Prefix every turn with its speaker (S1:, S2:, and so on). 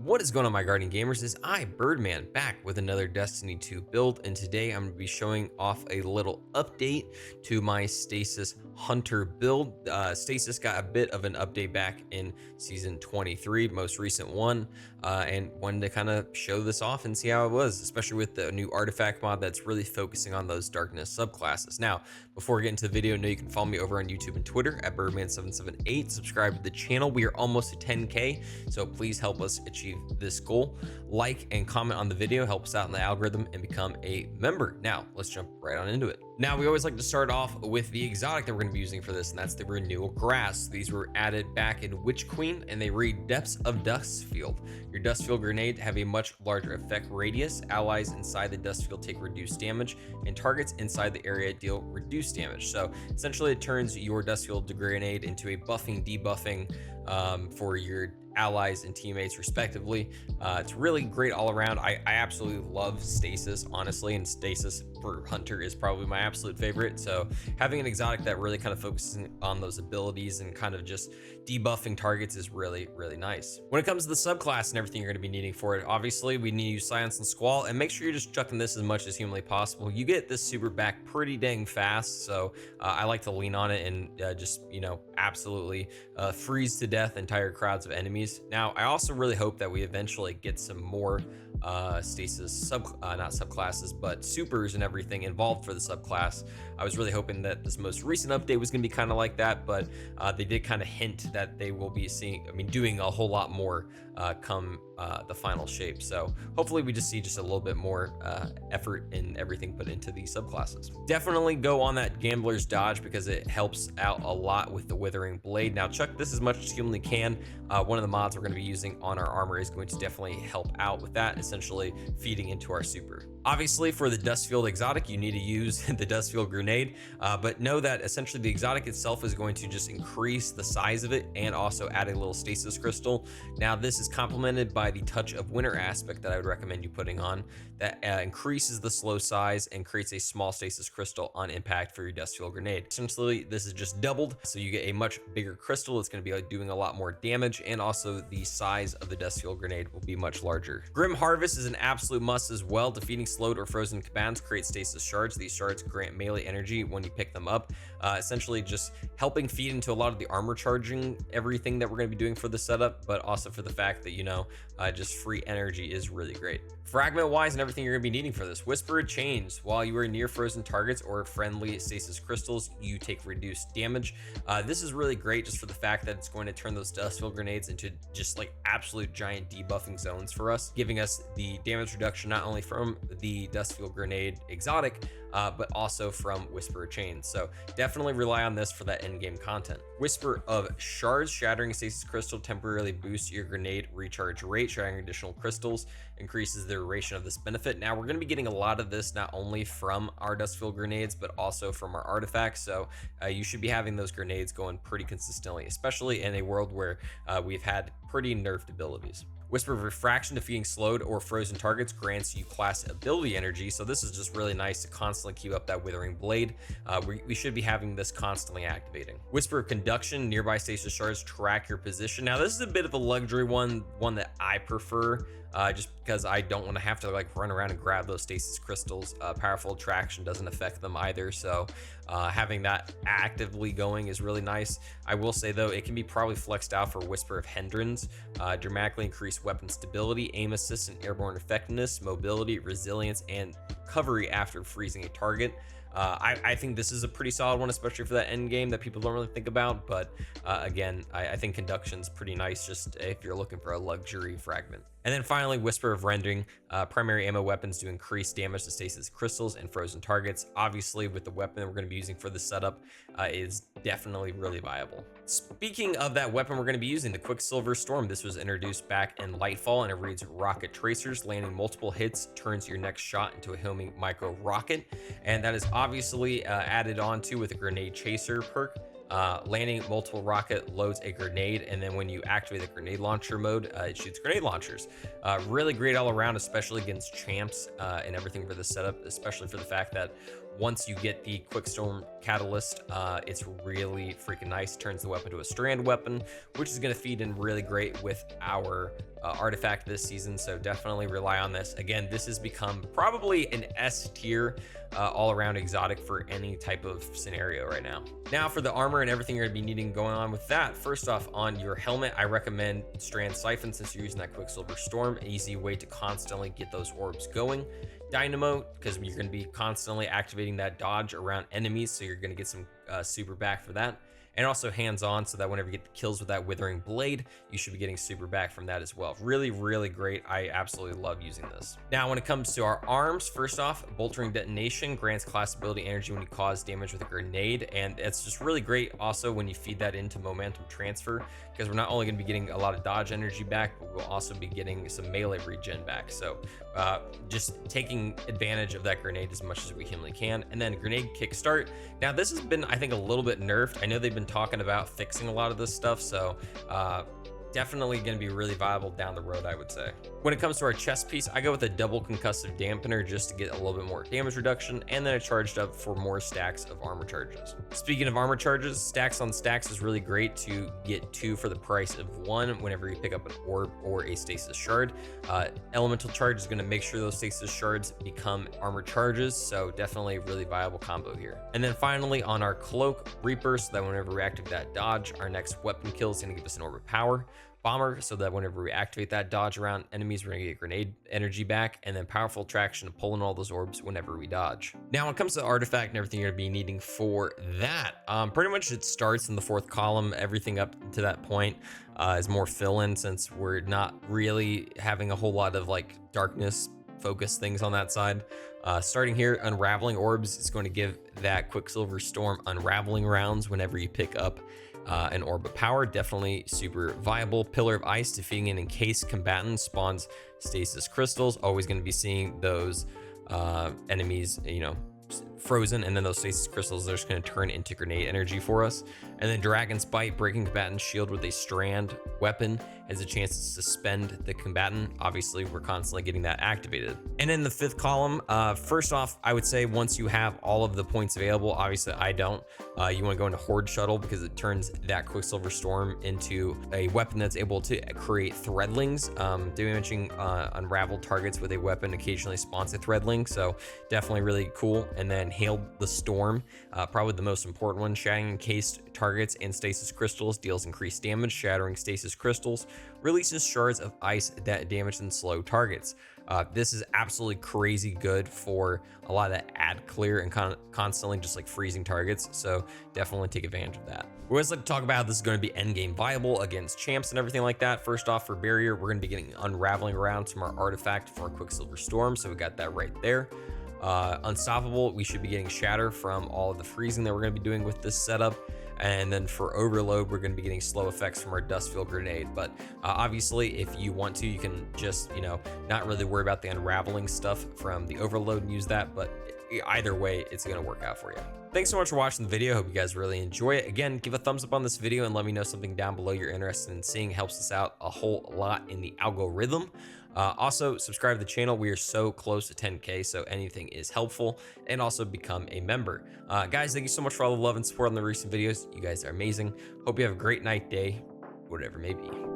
S1: What is going on, my guardian gamers? Is I, Birdman, back with another Destiny 2 build, and today I'm going to be showing off a little update to my Stasis Hunter build. Stasis got a bit of an update back in Season 23, most recent one, and wanted to kind of show this off and see how it was, especially with the new artifact mod that's really focusing on those darkness subclasses. Now, before we get into the video, know you can follow me over on YouTube and Twitter at Birdman778. Subscribe to the channel. We are almost at 10K, so please help us achieve this goal. Like and comment on the video, help us out in the algorithm, and become a member. Now, let's jump right on into it. Now, we always like to start off with the exotic that we're going to be using for this, and that's the renewal grass. These were added back in Witch Queen, and they read Depths of Dustfield. Your Dustfield grenade have a much larger effect radius. Allies inside the Dustfield take reduced damage, and targets inside the area deal reduced damage. So essentially, it turns your Dustfield grenade into a buffing, debuffing for your allies and teammates respectively. It's really great all around. I absolutely love Stasis, honestly, and Stasis for Hunter is probably my absolute favorite. So having an exotic that really kind of focuses on those abilities and kind of just debuffing targets is really, really nice. When it comes to the subclass and everything you're going to be needing for it, obviously we need to use Silence and Squall, and make sure you're just chucking this as much as humanly possible. You get this super back pretty dang fast, so I like to lean on it and just, you know, absolutely freeze to death entire crowds of enemies. Now, I also really hope that we eventually get some more Stasis not subclasses, but supers and everything involved for the subclass. I was really hoping that this most recent update was going to be kind of like that, but they did kind of hint that they will be doing a whole lot more come the final shape. So hopefully we just see just a little bit more effort in everything put into these subclasses. Definitely go on that Gambler's Dodge because it helps out a lot with the Withering Blade. Now, chuck this as much as you humanly can. One of the mods we're going to be using on our armor is going to definitely help out with that, essentially feeding into our super. Obviously, for the Dustfield exotic, you need to use the Dustfield grenade, but know that essentially the exotic itself is going to just increase the size of it and also add a little stasis crystal. Now, this is complemented by the Touch of Winter aspect that I would recommend you putting on that increases the slow size and creates a small stasis crystal on impact for your Dustfield grenade. Essentially, this is just doubled, so you get a much bigger crystal. It's going to be doing a lot more damage, and also the size of the Dustfield grenade will be much larger. Grim Harvest is an absolute must as well. Defeating slowed or frozen combatants create stasis shards. These shards grant melee energy when you pick them up, essentially just helping feed into a lot of the armor charging, everything that we're going to be doing for the setup, but also for the fact that, you know, just free energy is really great. Fragment wise and everything you're going to be needing for this: Whisper of Chains. While you are near frozen targets or friendly stasis crystals, you take reduced damage. This is really great just for the fact that it's going to turn those Dustfield grenades into just like absolute giant debuffing zones for us, giving us the damage reduction not only from the Dustfield grenade exotic, but also from Whisper of Chains. So definitely rely on this for that endgame content. Whisper of Shards. Shattering a stasis crystal temporarily boosts your grenade recharge rate. Shattering additional crystals increases the duration of this benefit. Now, we're going to be getting a lot of this not only from our Dustfield grenades, but also from our artifacts. So you should be having those grenades going pretty consistently, especially in a world where we've had pretty nerfed abilities. Whisper of Refraction. Defeating slowed or frozen targets grants you class ability energy, so this is just really nice to constantly keep up that Withering Blade. We should be having this constantly activating. Whisper of Conduction. Nearby stasis shards track your position. Now, this is a bit of a luxury one that I prefer, just because I don't want to have to like run around and grab those stasis crystals. Powerful attraction doesn't affect them either, so having that actively going is really nice. I will say though, it can be probably flexed out for Whisper of Hindrance. Dramatically increase weapon stability, aim assist, and airborne effectiveness, mobility, resilience, and recovery after freezing a target. I think this is a pretty solid one, especially for that end game that people don't really think about. But again, I think Conduction's pretty nice just if you're looking for a luxury fragment. And then finally, Whisper of Rending. Primary ammo weapons do increase damage to stasis crystals and frozen targets. Obviously, with the weapon that we're going to be using for this setup, is definitely really viable. Speaking of that weapon we're going to be using, the Quicksilver Storm. This was introduced back in Lightfall, and it reads Rocket Tracers. Landing multiple hits turns your next shot into a homing micro rocket, and that is obviously added on to with a Grenade Chaser perk. Landing multiple rocket loads a grenade, and then when you activate the grenade launcher mode, it shoots grenade launchers. Really great all around, especially against champs and everything for the setup, especially for the fact that once you get the Quickstorm Catalyst, it's really freaking nice. Turns the weapon to a strand weapon, which is going to feed in really great with our artifact this season. So definitely rely on this. Again, this has become probably an S tier all around exotic for any type of scenario right now. Now for the armor and everything you're going to be needing going on with that. First off, on your helmet, I recommend Strand Siphon since you're using that Quicksilver Storm. An easy way to constantly get those orbs going. Dynamo, because you're going to be constantly activating that dodge around enemies, so you're going to get some super back for that. And also hands-on, so that whenever you get the kills with that Withering Blade, you should be getting super back from that as well. Really, really great. I absolutely love using this. Now, when it comes to our arms, first off, Boltering Detonation grants class ability energy when you cause damage with a grenade, and it's just really great also when you feed that into Momentum Transfer, because we're not only going to be getting a lot of dodge energy back, but we'll also be getting some melee regen back. So just taking advantage of that grenade as much as we humanly can. And then Grenade Kickstart. Now, this has been, I think, a little bit nerfed. I know they've been talking about fixing a lot of this stuff, so definitely going to be really viable down the road, I would say. When it comes to our chest piece, I go with a double concussive dampener just to get a little bit more damage reduction, and then I charged up for more stacks of armor charges. Speaking of armor charges, stacks on stacks is really great to get 2 for the price of 1 whenever you pick up an orb or a stasis shard. Elemental charge is going to make sure those stasis shards become armor charges, so definitely a really viable combo here. And then finally on our cloak, Reaper, so that whenever we activate that dodge, our next weapon kill is going to give us an orb of power. Bomber, so that whenever we activate that dodge around enemies, we're gonna get grenade energy back, and then powerful attraction to pull in all those orbs whenever we dodge. Now, when it comes to the artifact and everything you're gonna be needing for that, pretty much it starts in the 4th column. Everything up to that point is more fill-in, since we're not really having a whole lot of like darkness focus things on that side. Starting here, Unraveling Orbs is going to give that Quicksilver Storm unraveling rounds whenever you pick up an orb of power. Definitely super viable. Pillar of Ice, defeating an encased combatant spawns stasis crystals. Always going to be seeing those enemies, you know, frozen, and then those stasis crystals are just going to turn into grenade energy for us. And then Dragon's Bite, breaking combatant shield with a strand weapon, has a chance to suspend the combatant. Obviously, we're constantly getting that activated. And in the 5th column, first off, I would say once you have all of the points available, obviously I don't, you want to go into Horde Shuttle, because it turns that Quicksilver Storm into a weapon that's able to create threadlings. Damaging unraveled targets with a weapon occasionally spawns a threadling, so definitely really cool. And then Hail the Storm, probably the most important one. Shattering encased targets and stasis crystals, deals increased damage. Shattering stasis crystals releases shards of ice that damage and slow targets. This is absolutely crazy good for a lot of that ad clear and constantly just like freezing targets, so definitely take advantage of that. We always like to talk about how this is going to be endgame viable against champs and everything like that. First off, for barrier, we're going to be getting unraveling around from our artifact for our Quicksilver Storm, so we got that right there. Unstoppable, we should be getting shatter from all of the freezing that we're going to be doing with this setup. And then for overload, we're going to be getting slow effects from our Dustfield Grenade. But obviously, if you want to, you can just, you know, not really worry about the unraveling stuff from the overload and use that. But either way, it's going to work out for you. Thanks so much for watching the video. Hope you guys really enjoy it. Again, give a thumbs up on this video and let me know something down below you're interested in seeing. Helps us out a whole lot in the algorithm. Also, subscribe to the channel. We are so close to 10K, so anything is helpful. And also become a member. Guys, thank you so much for all the love and support on the recent videos. You guys are amazing. Hope you have a great night, day, whatever it may be.